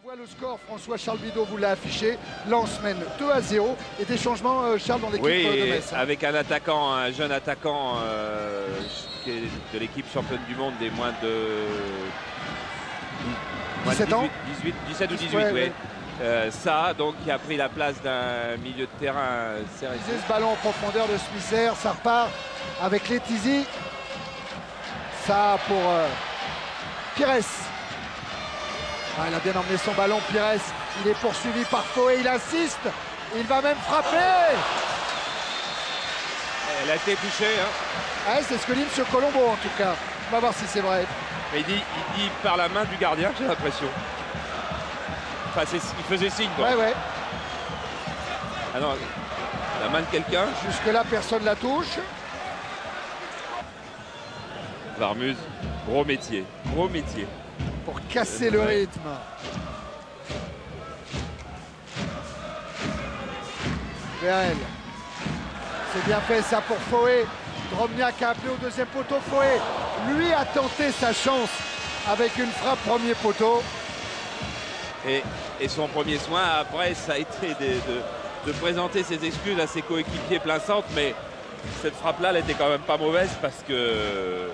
On voit le score, François-Charles Bidault vous l'a affiché. Lens mène 2-0 et des changements, Charles, dans l'équipe de Metz. Avec un attaquant, un jeune attaquant qui est de l'équipe championne du monde des moins de 17 ans 17 ou 18, ouais, oui. Ouais. Ça, donc, qui a pris la place d'un milieu de terrain sérieux. Ce ballon en profondeur de Smisser, ça repart avec Letizy. Ça pour Pires. Ah, il a bien emmené son ballon, Pires. Il est poursuivi par Foé, il insiste. Il va même frapper. Elle a été touchée. Hein. Ah, c'est ce que dit M. Colombo en tout cas. On va voir si c'est vrai. Mais il dit par la main du gardien, j'ai l'impression. Enfin, il faisait signe. Quoi. Ouais. Ah non, la main de quelqu'un. Jusque-là, personne la touche. Varmuz, gros métier. Gros métier. Pour casser le rythme. Vérel. C'est bien fait ça pour Foé. Drobniak a appelé au deuxième poteau. Foé, lui, a tenté sa chance avec une frappe premier poteau. Et son premier soin, après, ça a été de présenter ses excuses à ses coéquipiers plein centre. Mais cette frappe-là, elle était quand même pas mauvaise parce que...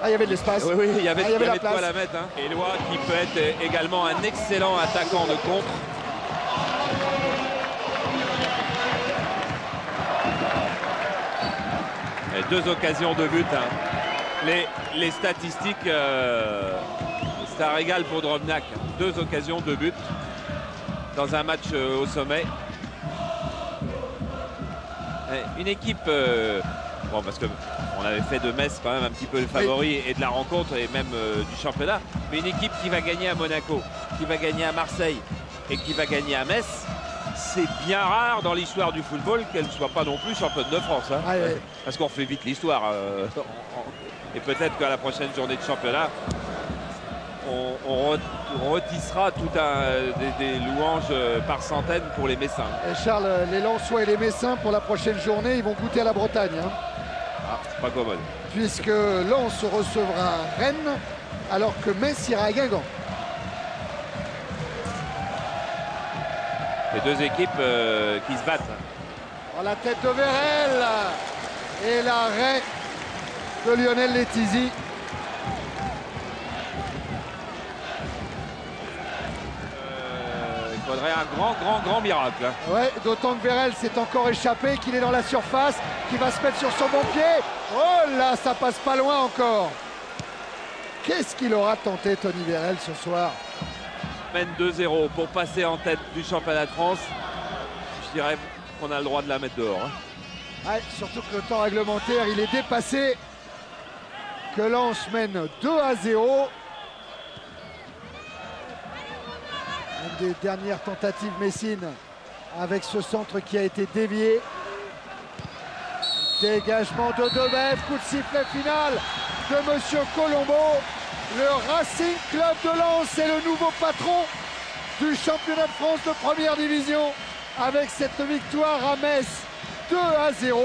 Ah, il y avait de l'espace. Oui, il y avait la de place. quoi la mettre. Hein. Éloi qui peut être également un excellent attaquant de contre. Et 2 occasions de but. Hein. Les statistiques, c'est un régal pour Drobniak. 2 occasions de but dans un match au sommet. Une équipe... Bon, parce qu'on avait fait de Metz quand même un petit peu le favori et de la rencontre et même du championnat. Mais une équipe qui va gagner à Monaco, qui va gagner à Marseille et qui va gagner à Metz, c'est bien rare dans l'histoire du football qu'elle ne soit pas non plus championne de France. Hein. Ouais. Parce qu'on fait vite l'histoire. Et peut-être qu'à la prochaine journée de championnat, on retissera tout des louanges par centaines pour les Messins. Et Charles, les Lensois et les Messins, pour la prochaine journée, ils vont goûter à la Bretagne. Hein. Ah, pas commode. Puisque Lens recevra Rennes, alors que Metz ira à Guingamp. Les 2 équipes qui se battent. Dans la tête de Vérel et l'arrêt de Lionel Letizy. Il faudrait un grand miracle. Hein. Ouais, d'autant que Vérel s'est encore échappé, qu'il est dans la surface, qu'il va se mettre sur son bon pied. Oh là, ça passe pas loin encore. Qu'est-ce qu'il aura tenté, Tony Vérel, ce soir? Mène 2-0 pour passer en tête du championnat de France. Je dirais qu'on a le droit de la mettre dehors. Hein. Ouais, surtout que le temps réglementaire, il est dépassé. Que Lens mène 2-0. Une des dernières tentatives messines avec ce centre qui a été dévié. Dégagement de Debev, coup de sifflet final de Monsieur Colombo. Le Racing Club de Lens est le nouveau patron du championnat de France de première division avec cette victoire à Metz 2-0.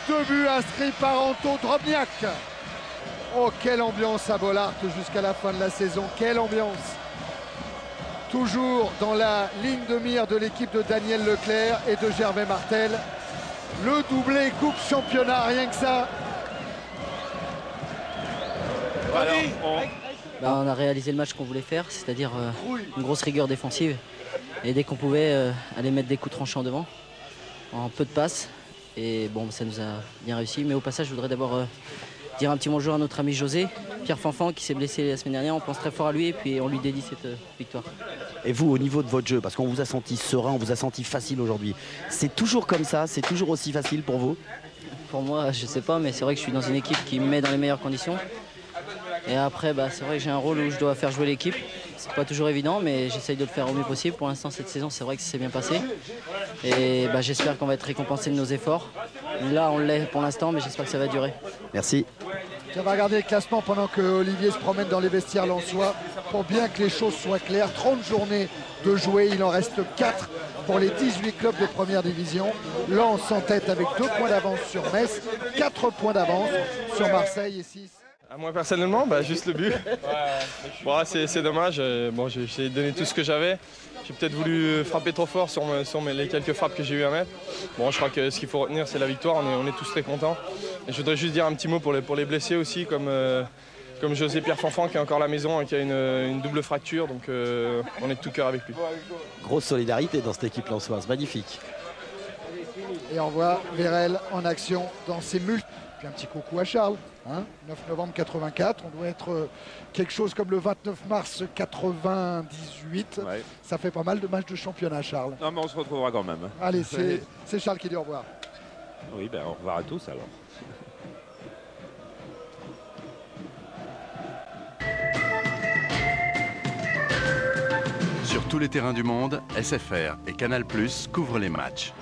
2 buts inscrits par Anto Drobniak. Oh, quelle ambiance à Bollaert jusqu'à la fin de la saison, quelle ambiance! Toujours dans la ligne de mire de l'équipe de Daniel Leclerc et de Gervais Martel. Le doublé Coupe Championnat, rien que ça. Alors, on a réalisé le match qu'on voulait faire, c'est-à-dire une grosse rigueur défensive. Et dès qu'on pouvait aller mettre des coups tranchants devant, en peu de passes. Et bon, ça nous a bien réussi. Mais au passage, je voudrais d'abord dire un petit bonjour à notre ami José, Pierre Fanfan, qui s'est blessé la semaine dernière. On pense très fort à lui et puis on lui dédie cette victoire. Et vous, au niveau de votre jeu, parce qu'on vous a senti serein, on vous a senti facile aujourd'hui, c'est toujours comme ça, c'est toujours aussi facile pour vous? Pour moi, je sais pas, mais c'est vrai que je suis dans une équipe qui me met dans les meilleures conditions. Et après, c'est vrai que j'ai un rôle où je dois faire jouer l'équipe. C'est pas toujours évident, mais j'essaye de le faire au mieux possible. Pour l'instant, cette saison, c'est vrai que ça s'est bien passé. Et j'espère qu'on va être récompensé de nos efforts. Là, on l'est pour l'instant, mais j'espère que ça va durer. Merci. On va regarder le classement pendant que Olivier se promène dans les vestiaires lensois pour bien que les choses soient claires. 30 journées de jouer, il en reste 4 pour les 18 clubs de première division. Lens en tête avec 2 points d'avance sur Metz, 4 points d'avance sur Marseille et 6. Moi personnellement, juste le but. Bon, c'est dommage. Bon, j'ai essayé de donner tout ce que j'avais. J'ai peut-être voulu frapper trop fort sur les quelques frappes que j'ai eu à mettre. Bon, je crois que ce qu'il faut retenir, c'est la victoire. On est tous très contents. Et je voudrais juste dire un petit mot pour les blessés aussi, comme José Pierre Fanfan qui est encore à la maison et qui a une double fracture. Donc on est de tout cœur avec lui. Grosse solidarité dans cette équipe lensoise, magnifique. Et on voit Vérel en action dans ses multiples. Puis un petit coucou à Charles. 9 novembre 84, on doit être quelque chose comme le 29 mars 98. Ouais. Ça fait pas mal de matchs de championnat, Charles. Non, mais on se retrouvera quand même. Allez, c'est Charles qui dit au revoir. Oui, au revoir à tous alors. Sur tous les terrains du monde, SFR et Canal+ couvrent les matchs.